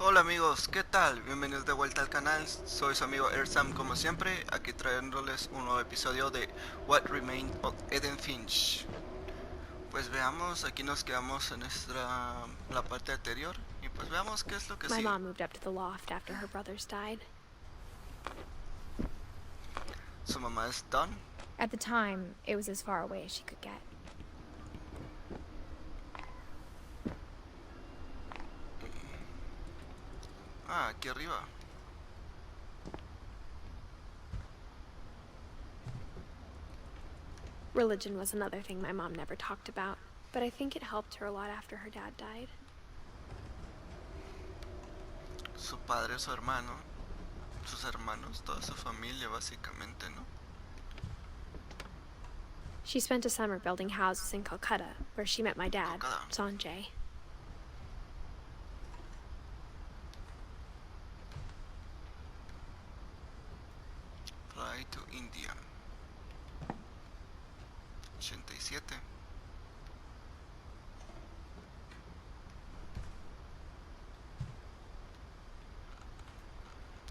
Hola amigos, ¿qué tal? Bienvenidos de vuelta al canal, soy su amigo Ersam como siempre, aquí trayéndoles un nuevo episodio de What Remained of Edith Finch. Pues veamos, aquí nos quedamos en la parte anterior y pues veamos qué es lo que My sigue. mom moved up to the loft after her brothers died. Su mamá es Dawn. At the time, it was as far away as she could get. Ah, aquí arriba. Religion was another thing my mom never talked about, but I think it helped her a lot after her dad died. Su padre, su hermano, sus hermanos, toda su familia básicamente, ¿no? She spent a summer building houses in Calcutta, where she met my dad, Sanjay. Fly to India. 87.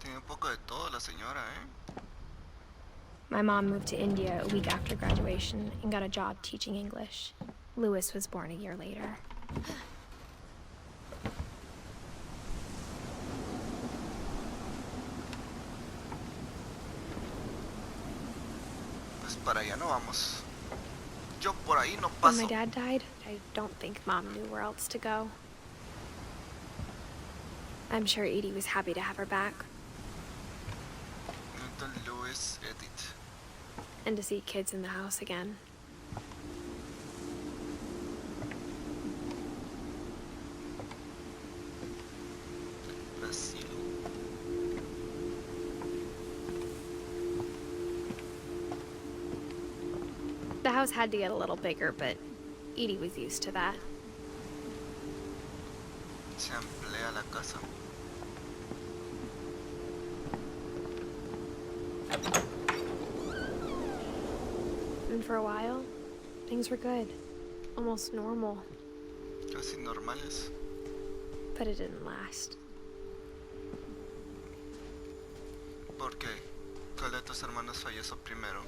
Tiene un poco de todo la señora, ¿eh? My mom moved to India a week after graduation and got a job teaching English. Louis was born a year later. Pues para allá no vamos. Yo por ahí no When paso. my dad died, I don't think Mom knew where else to go. I'm sure Edie was happy to have her back. Milton, Louis, Edith. And to see kids in the house again. Brasil. The house had to get a little bigger, but Edie was used to that. Se amplía la casa. And for a while, things were good. Almost normal. Casi normales. But it didn't last. ¿Por qué? ¿Cuál de tus hermanos falleció primero?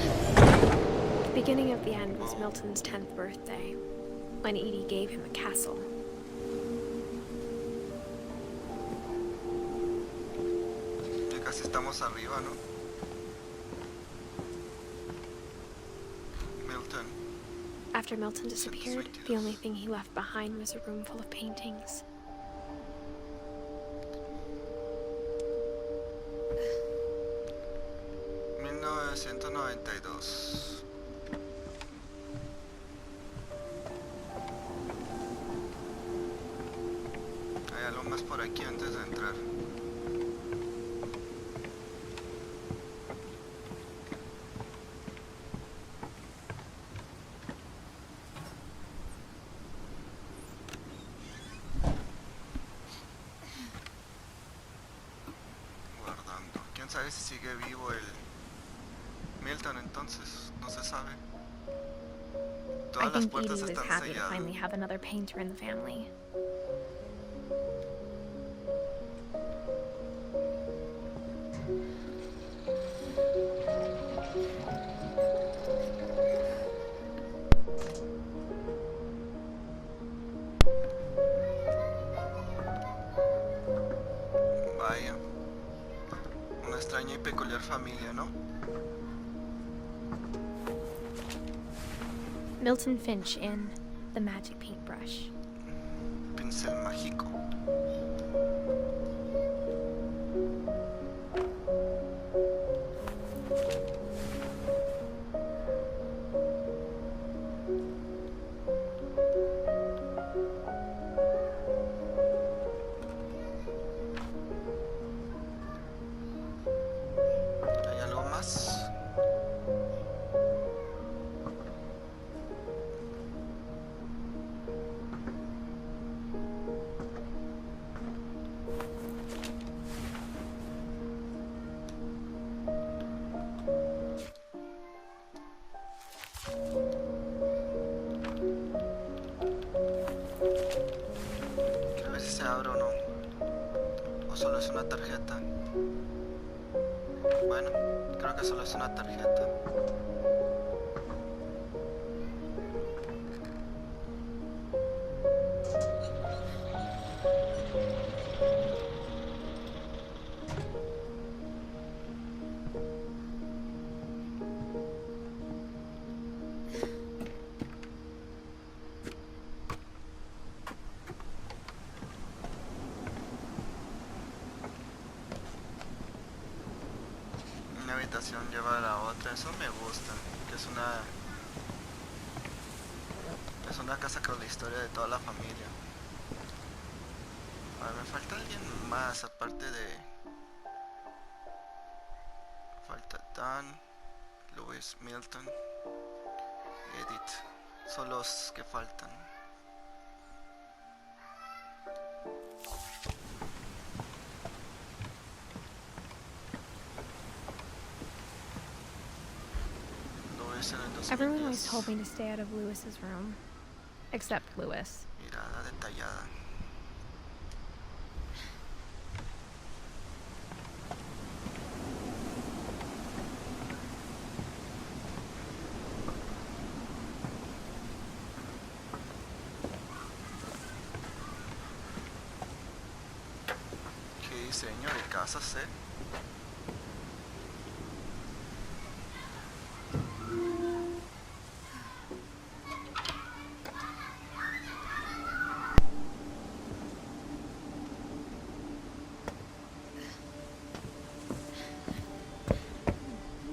The beginning of the end was Milton's 10th birthday, when Edie gave him a castle. Ya casi estamos arriba, ¿no? Milton. After Milton disappeared, the only thing he left behind was a room full of paintings. $1992. Hay algo más por aquí antes de entrar. Guardando. ¿Quién sabe si sigue vivo el Milton entonces? No se sabe. I Todas las think Edie puertas was están happy to finally selladas. have another painter in the family. Vaya. Una extraña y peculiar familia, ¿no? Milton Finch in The Magic Paintbrush. Pincel mágico. ¿Hay algo más? solo es una tarjeta. Bueno, creo que solo es una tarjeta. Una habitación lleva a la otra, eso me gusta, que es una casa con la historia de toda la familia. A ver, me falta alguien más aparte de... Falta Dan, Louis, Milton, Edith, son los que faltan. Everyone always told me to stay out of Lewis's room. Except Lewis. Mirada detallada. Qué diseño de casas,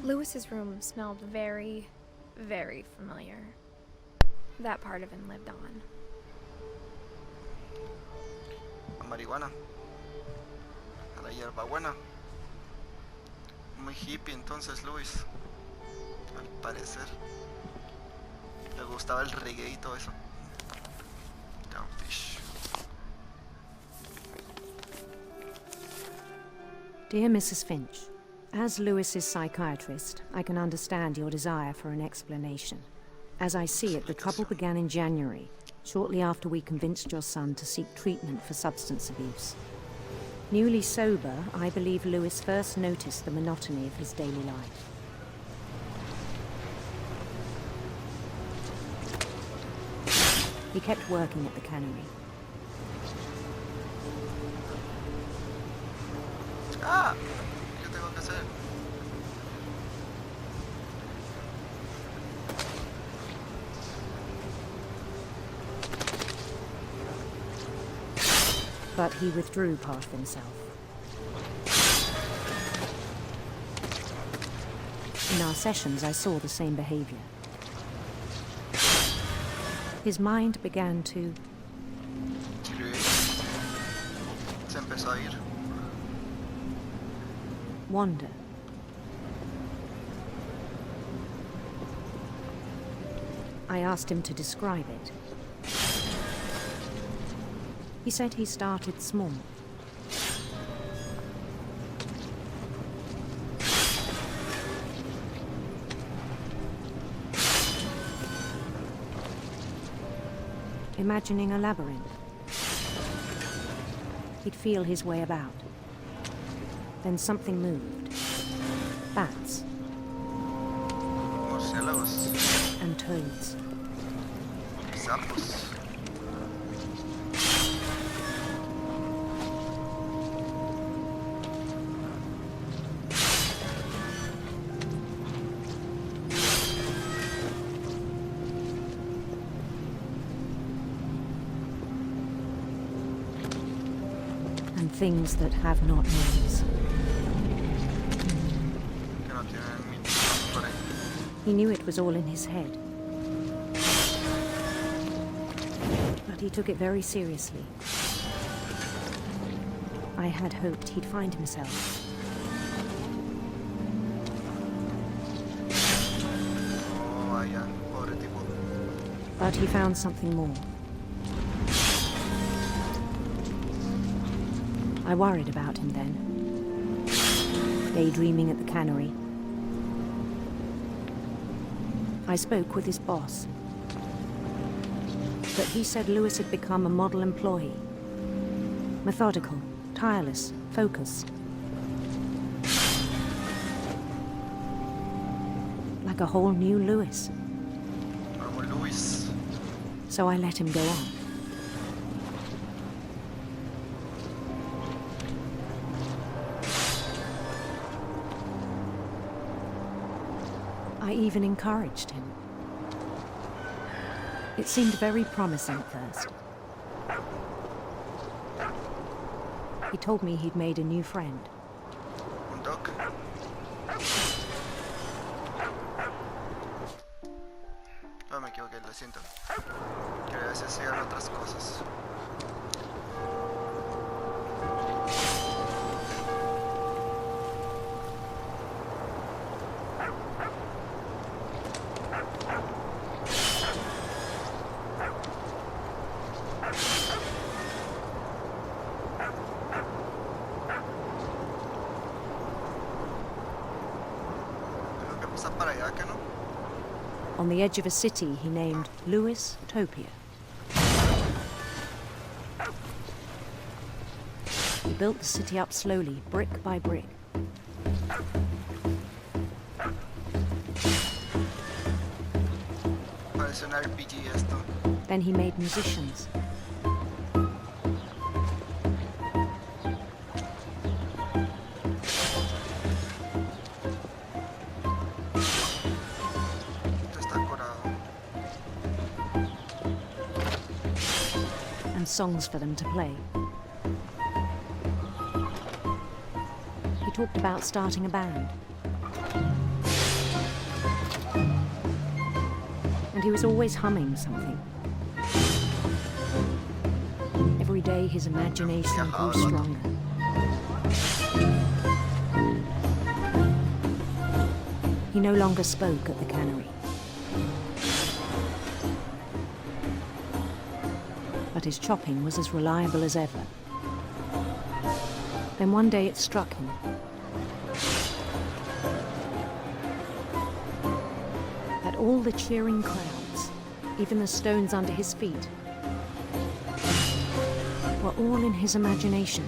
Lewis's room smelled very, very familiar. That part of him lived on. Marihuana. A la hierbabuena. Muy hippie entonces Luis. Al parecer. Le gustaba el reggae y todo eso. Cowfish. Dear Mrs. Finch, as Lewis's psychiatrist, I can understand your desire for an explanation. As I see it, the trouble began in January, shortly after we convinced your son to seek treatment for substance abuse. Newly sober, I believe Lewis first noticed the monotony of his daily life. He kept working at the cannery. Ah, ¿qué tengo que hacer? But he withdrew part of himself. In our sessions, I saw the same behavior. His mind began to... Se empezó a ir. wander. I asked him to describe it. He said he started small. Imagining a labyrinth. He'd feel his way about. Then something moved. Bats. Murciélagos. And toads. Sapos. And things that have not names. Que no tienen ni nombre. He knew it was all in his head. But he took it very seriously. I had hoped he'd find himself. Oh, vaya, pobre tipo. But he found something more. I worried about him then. Daydreaming at the cannery. I spoke with his boss. But he said Lewis had become a model employee. Methodical, tireless, focused. Like a whole new Lewis. Nuevo Luis. So I let him go on. I even encouraged him. It seemed very promising at first. He told me he'd made a new friend. Un doc. Ah, me equivoqué, lo siento. Quería decir si eran otras cosas. Tengo que pasar para allá, ¿que no? On the edge of a city he named Lewis Topia. He built the city up slowly, brick by brick. Parece un RPG esto. Then he made musicians. Esto está curado. And songs for them to play. He talked about starting a band. And he was always humming something. Every day his imagination grew stronger. He no longer spoke at the cannery. But his chopping was as reliable as ever. Then one day it struck him. That all the cheering crowds, even the stones under his feet, were all in his imagination.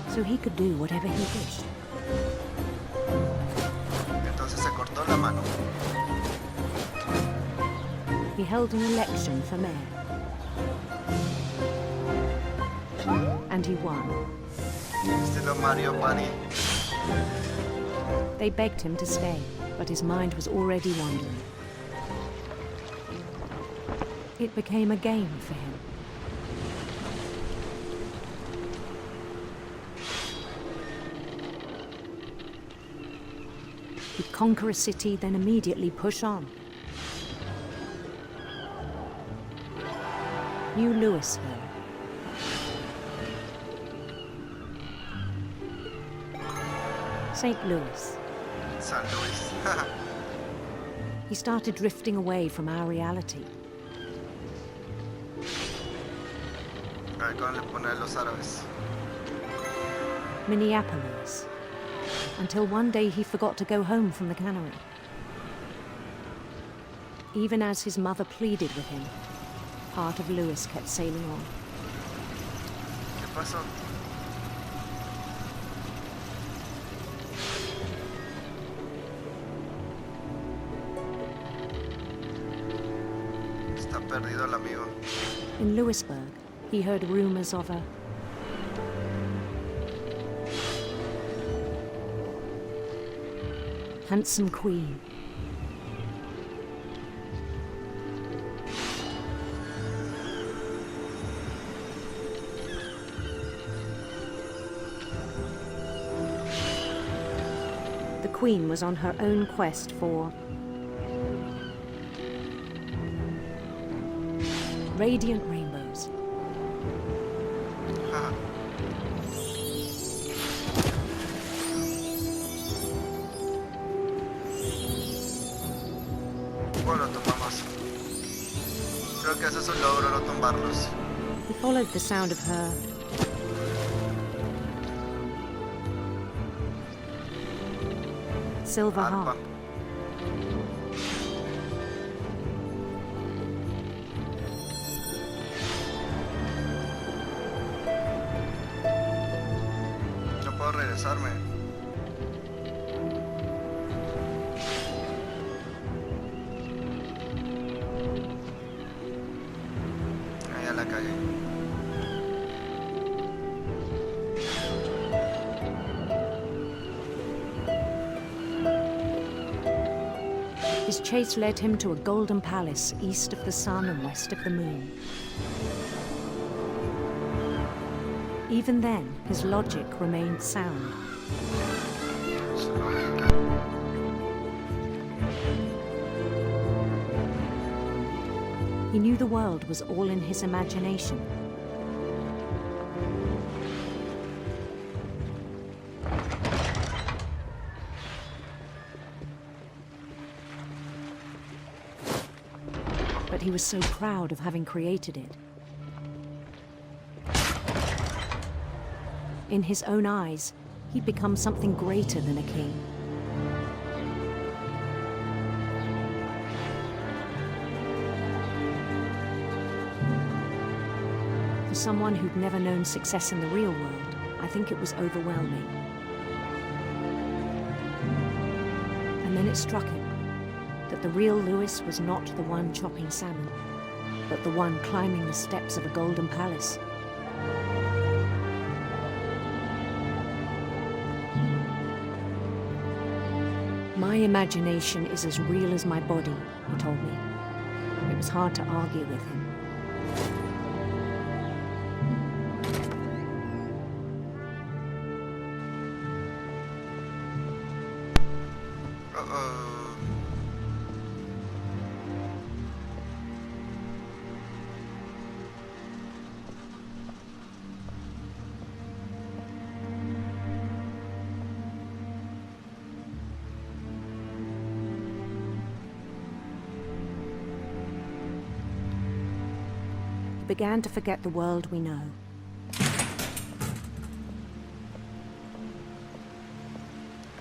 So he could do whatever he wished. Entonces se cortó la mano. He held an election for mayor. And he won. Estilo Mario Party. They begged him to stay, but his mind was already wandering. It became a game for him. He'd conquer a city, then immediately push on. New Louisville. St. Louis. San Luis. He started drifting away from our reality. A ver cómo le ponen los árabes. Minneapolis. Until one day he forgot to go home from the cannery. Even as his mother pleaded with him, part of Lewis kept sailing on. ¿Qué pasó? Está perdido el amigo. In Lewisburg, he heard rumors of a handsome queen. The queen was on her own quest for radiant rainbows. Bueno, lo tomamos. Creo que eso es un logro, no tumbarlos. He followed the sound of her silver Arpa. harp. regresarme. Ahí a la calle. His chase led him to a golden palace east of the sun and west of the moon. Even then, his logic remained sound. He knew the world was all in his imagination. But he was so proud of having created it. In his own eyes, he'd become something greater than a king. For someone who'd never known success in the real world, I think it was overwhelming. And then it struck him that the real Lewis was not the one chopping salmon, but the one climbing the steps of a golden palace. My imagination is as real as my body, he told me. It was hard to argue with him. He began to forget the world we know.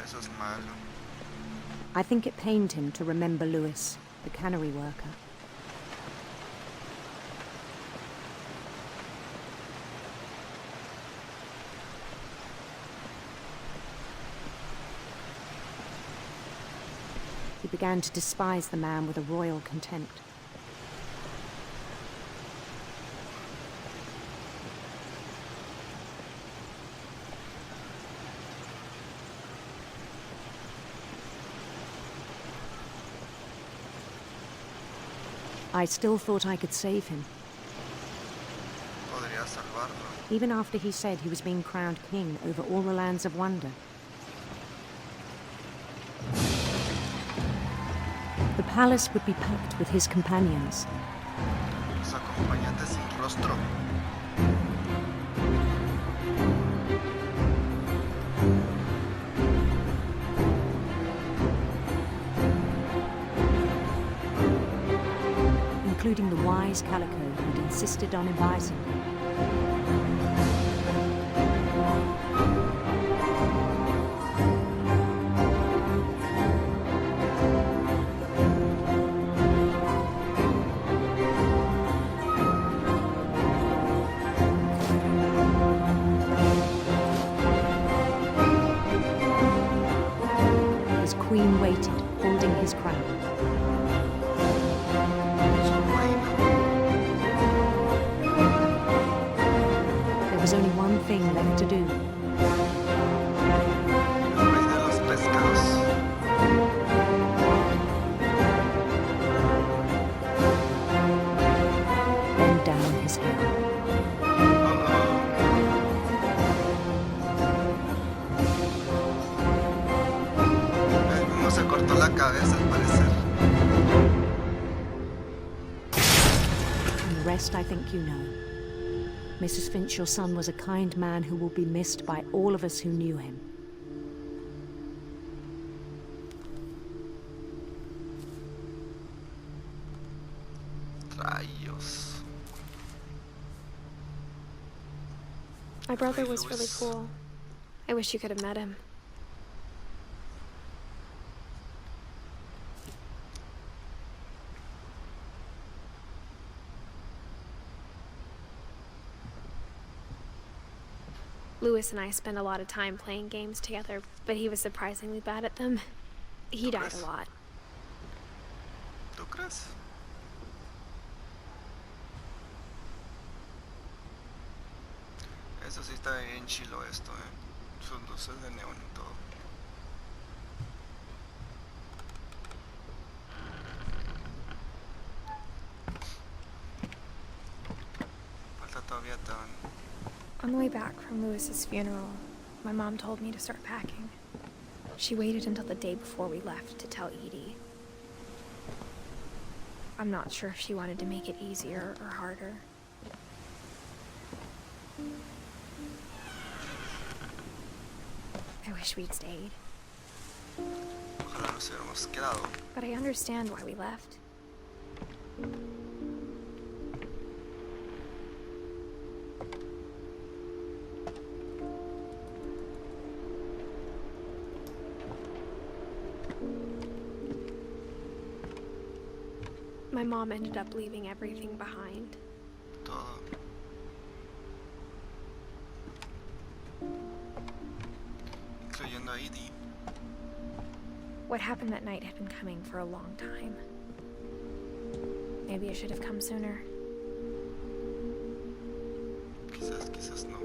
Eso es malo. I think it pained him to remember Lewis, the cannery worker. He began to despise the man with a royal contempt. I still thought I could save him. Podría salvarlo. Even after he said he was being crowned king over all the lands of wonder. The palace would be packed with his companions. Los acompañantes sin rostro. Including the wise Calico who'd insisted on advising him. His queen waited, holding his crown. There was only one thing left to do. El rey de los pescados. Bend down his head. Él mismo se cortó la cabeza al parecer. And the rest I think you know. Mrs. Finch, your son was a kind man who will be missed by all of us who knew him. Rayos. My brother was Louis. really cool. I wish you could have met him. Lewis and I spend a lot of time playing games together, but he was surprisingly bad at them. He died a lot. ¿Tú crees? Eso sí está bien chilo esto, Sus luces de neón y todo. Falta todavía tan... On the way back from Lewis's funeral, my mom told me to start packing. She waited until the day before we left to tell Edie. I'm not sure if she wanted to make it easier or harder. I wish we'd stayed. Ojalá nos hubiéramos quedado. But I understand why we left. My mom ended up leaving everything behind. Todo. Incluyendo a Edie. What happened that night had been coming for a long time. Maybe it should have come sooner. Quizás no.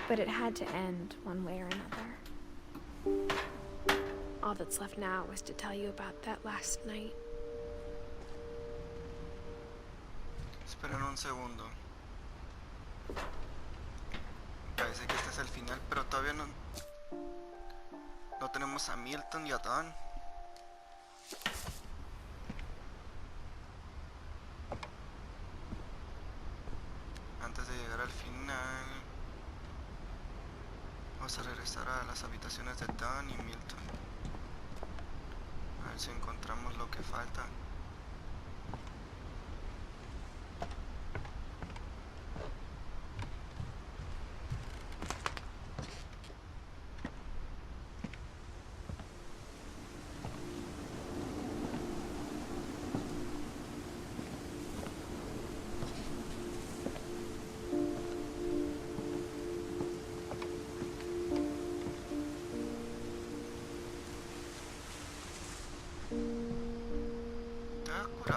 But it had to end one way or another. All that's left now is to tell you about that last night. Esperen un segundo. Parece que este es el final, pero todavía no tenemos a Milton y a Dan. Antes de llegar al final, vamos a regresar a las habitaciones de Dan y Milton. A ver si encontramos lo que falta.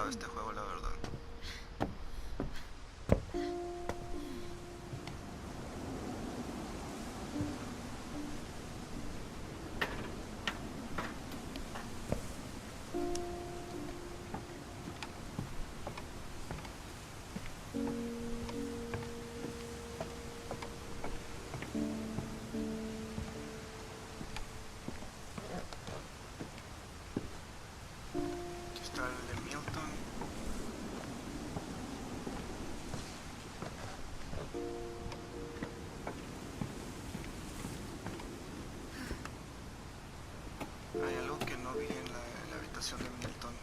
Este juego, la verdad. Aquí está el de Milton. Hay algo que no vi en la habitación de Milton.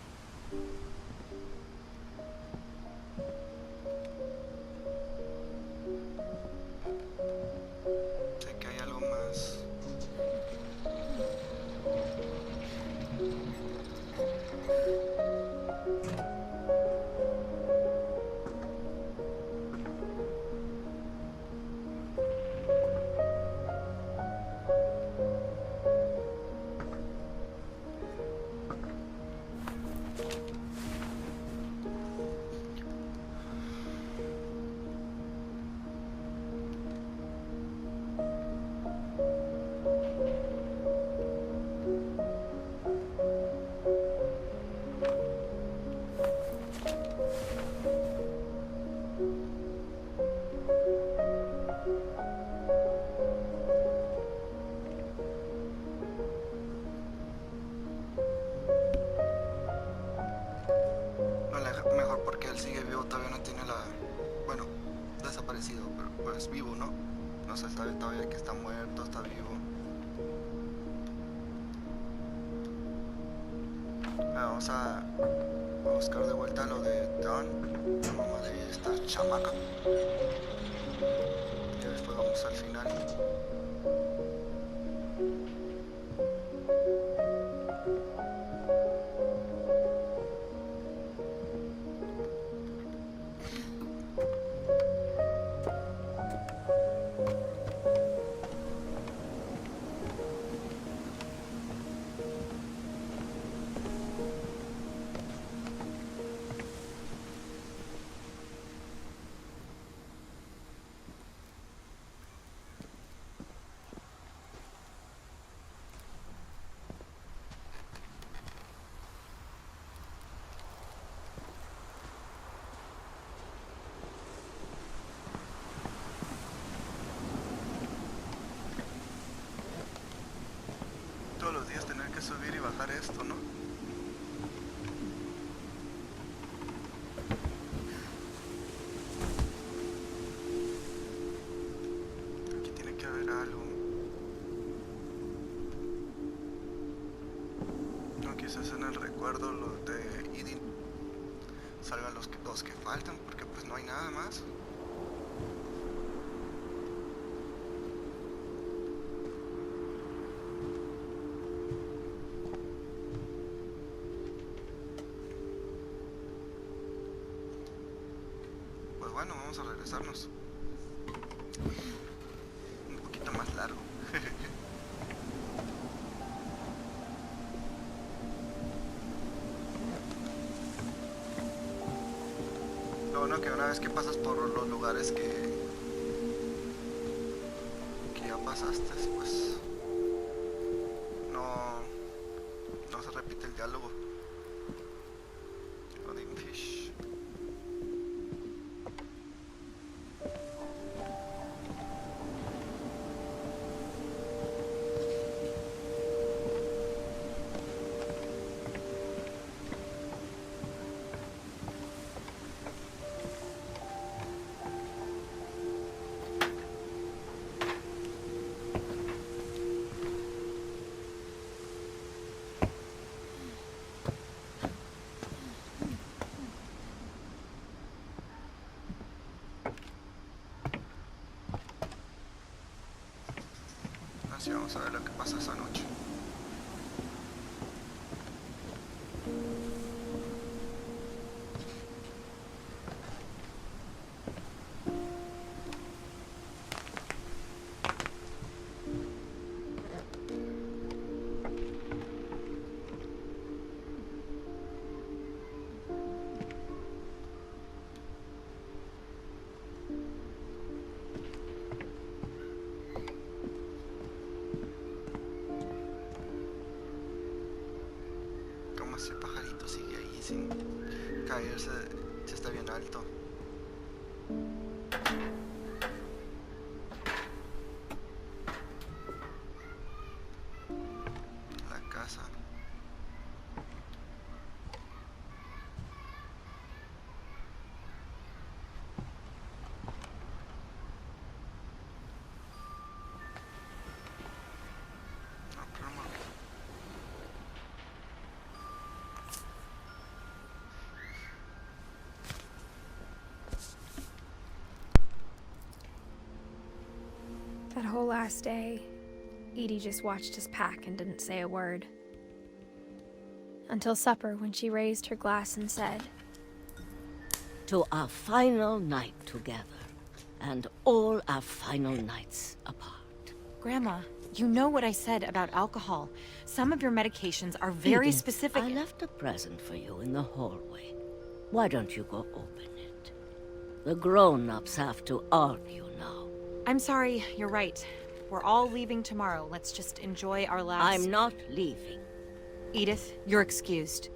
Sé que hay algo más. Mejor porque él sigue vivo, todavía no tiene la... Bueno, desaparecido, pero pues vivo, ¿no? No se sabe todavía que está muerto, está vivo. Vamos a buscar de vuelta lo de Dawn, la mamá de esta chamaca. Y después vamos al final. esto, ¿no? Aquí tiene que haber algo. No, quizás en el recuerdo los de Edith salgan los dos que faltan, porque pues no hay nada más. Pues bueno, vamos a regresarnos. Un poquito más largo. Lo bueno que una vez que pasas por los lugares que ya pasaste, pues no se repite el diálogo. Edith Finch. Así vamos a ver lo que pasa esa noche. Ese pajarito sigue ahí sin caerse, si está bien alto. La casa. No, pero no. That whole last day, Edie just watched us pack and didn't say a word. Until supper, when she raised her glass and said, "To our final night together, and all our final nights apart." Grandma, you know what I said about alcohol. Some of your medications are very Edith, specific. I left a present for you in the hallway. Why don't you go open it? The grown-ups have to argue now. I'm sorry, you're right. We're all leaving tomorrow. Let's just enjoy our last... I'm not leaving. Edith, you're excused.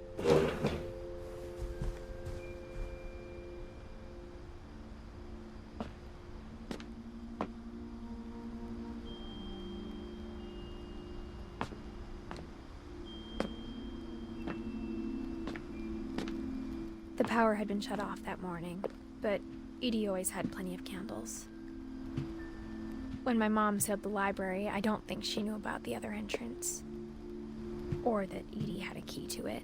the power had been shut off that morning, but Edie always had plenty of candles. When my mom sealed the library, I don't think she knew about the other entrance. Or that Edie had a key to it.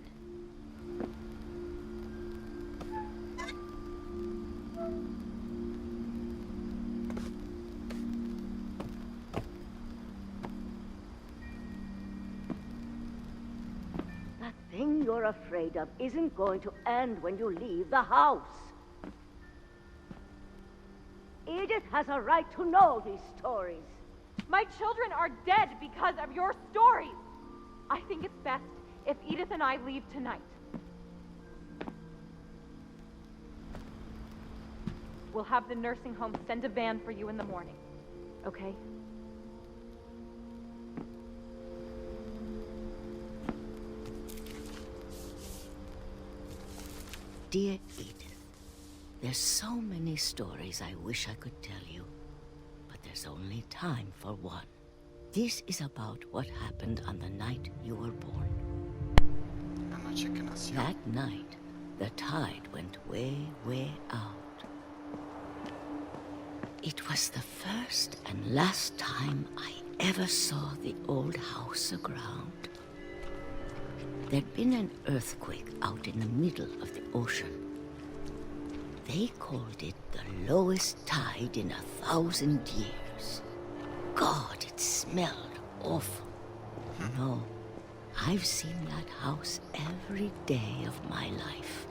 That thing you're afraid of isn't going to end when you leave the house. Edith has a right to know these stories. My children are dead because of your stories. I think it's best if Edith and I leave tonight. We'll have the nursing home send a van for you in the morning, okay? Dear Edith, there's so many stories I wish I could tell you, but there's only time for one. This is about what happened on the night you were born. noche que nació. That night, the tide went way, way out. It was the first and last time I ever saw the old house aground. There'd been an earthquake out in the middle of the ocean. They called it the lowest tide in 1,000 years. God, it smelled awful. No, I've seen that house every day of my life.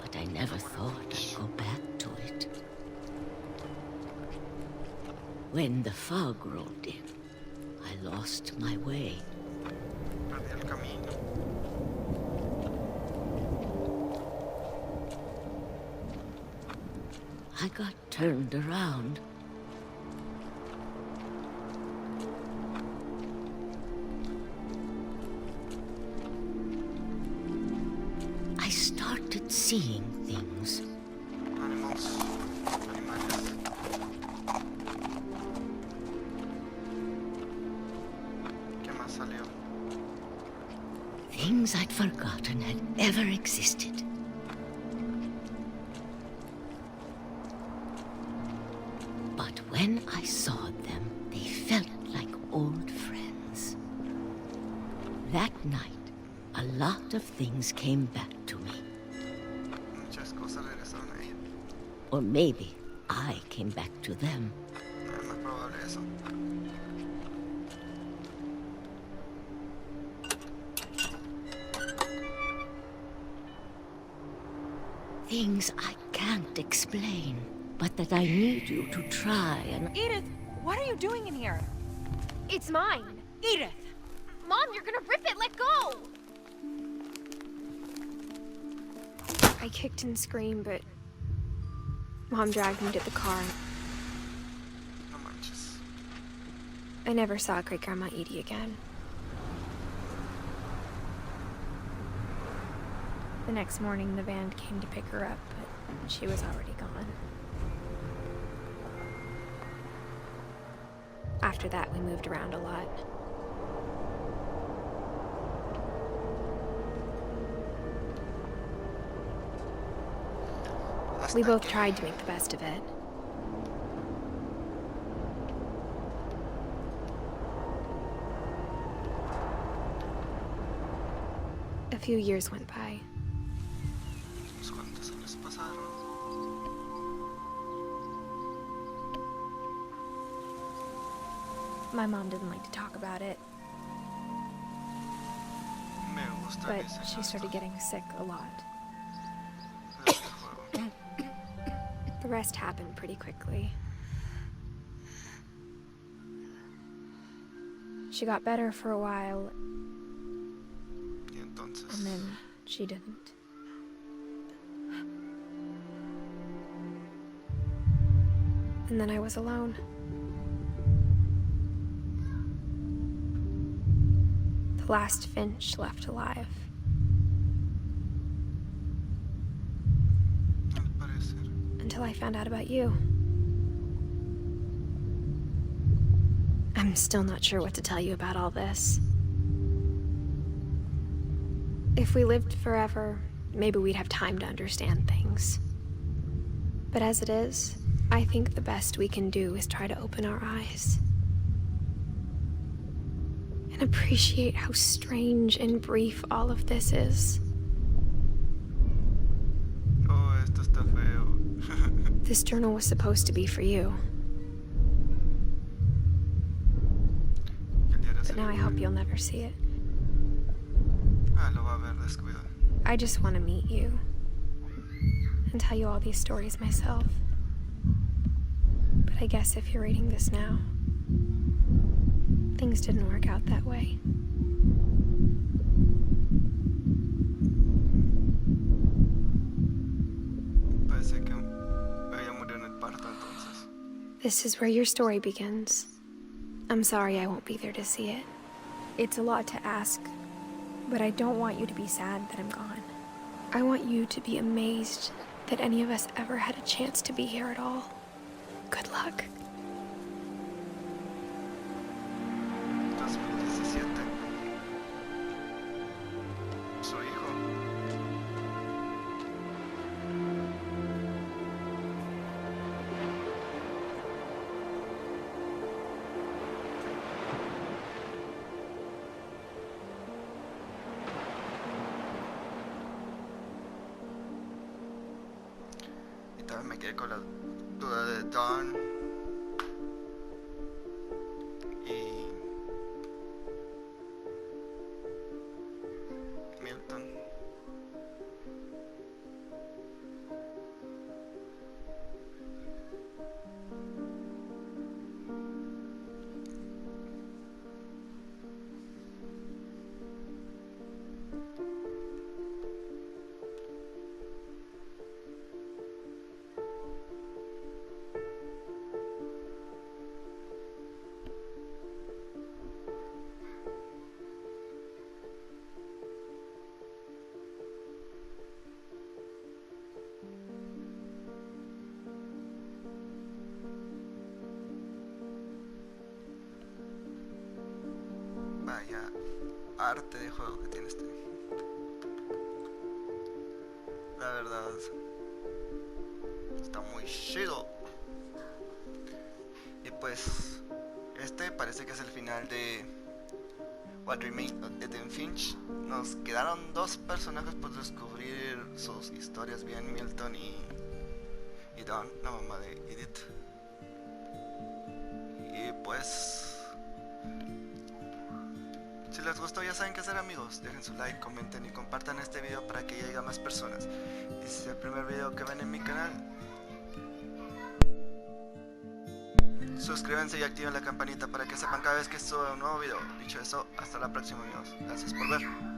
But I never thought I'd go back to it. When the fog rolled in, I lost my way. Perdí el camino. I got turned around. I started seeing things. Animales. ¿Qué más salió? Things I'd forgotten had ever existed. But when I saw them, they felt like old friends. That night, a lot of things came back to me. Muchas cosas regresaron a ella. Or maybe I came back to them. No es más probable eso. Things I can't explain, but that I need you to try and... Edith, what are you doing in here? It's mine. Edith! Mom, you're gonna rip it. Let go. I kicked and screamed, but Mom dragged me to the car. No manches. I never saw Great Grandma Edie again. The next morning, the van came to pick her up, but she was already gone. After that, we moved around a lot. We both tried to make the best of it. A few years went by. Unos cuantos años pasaron. My mom didn't like to talk about it, Me gusta but que se she started getting sick a lot. este juego. The rest happened pretty quickly. She got better for a while, Y entonces. and then she didn't. And then I was alone. The last Finch left alive. Al parecer. Until I found out about you. I'm still not sure what to tell you about all this. If we lived forever, maybe we'd have time to understand things. But as it is, I think the best we can do is try to open our eyes. And appreciate how strange and brief all of this is. Oh, esto está feo. This journal was supposed to be for you, El diario but now I hope you'll never see it. Lo va a ver, descuida. I just want to meet you and tell you all these stories myself. But I guess if you're reading this now, things didn't work out that way. Parece que ella murió en el parto entonces. This is where your story begins. I'm sorry I won't be there to see it. It's a lot to ask, but I don't want you to be sad that I'm gone. I want you to be amazed that any of us ever had a chance to be here at all. Good luck. Esto 2017. Su hijo. Y también me quedé con la duda de Dawn y Milton. Vaya arte de juego que tiene este. La verdad, está muy chido. Y pues, este parece que es el final de What Remained of Edith Finch. Nos quedaron dos personajes por descubrir sus historias bien, Milton y Dawn, la mamá de Edith. Y pues, si les gustó ya saben qué hacer, amigos. Dejen su like, comenten y compartan este video para que llegue a más personas. Y si es el primer video que ven en mi canal, suscríbanse y activen la campanita para que sepan cada vez que suba un nuevo video. Dicho eso, hasta la próxima, amigos. Gracias por ver.